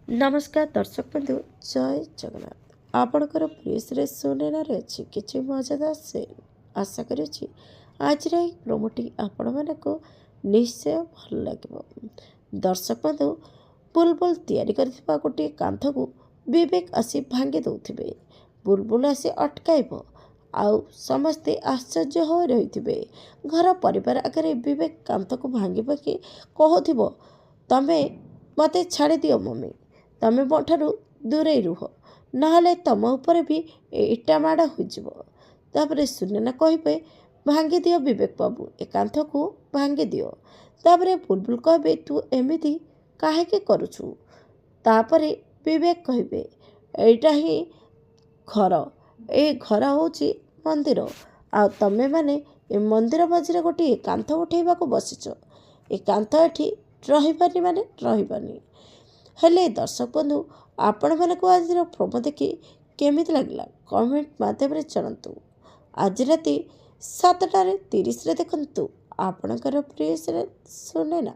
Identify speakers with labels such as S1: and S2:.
S1: नमस्कार दर्शक बंधु जय जगन्नाथ आपणकर प्रिय सुनेनार अच्छी किसी मजादार से आशा करुच्ची आज प्रोमोटी आपण मानक निश्चय भल लगे। दर्शक बंधु बुलबुल तैयारी करथिबा गोटे कांथ को विवेक आसी भांगी दौथिबे। बुलबुल आसी अटकाइब आउ समस्ते आश्चर्य हो रही घर परिवार आगे विवेक कांथ को भांगी पकी कहथिबो तमे मते छाड़ी दियो मम्मी तमे मोठारू दूरे रुह नहले तम उपर भी इटा माड़ होपर सुनेना कहे भांगी दियो विवेक बाबू ए कांथ को भांगी दियो। तापरे बुलबुल कहे तू एमिति काहे करुछु। तापरे विवेक कहे एटा ही घर ए घर होची मंदिर आ तमे माने ए मंदिर मझे गोटे कांथ उठेबा को बसिच ए कांथ एठी रहिबानी माने रहिबानी। हेले दर्शक बंधु आपण मानक आज प्रोमो देखि केमिति लगिला कमेंट माध्यम जनातु। आज राति 7:30 देखंतु आपणकर प्रिय सुनेना।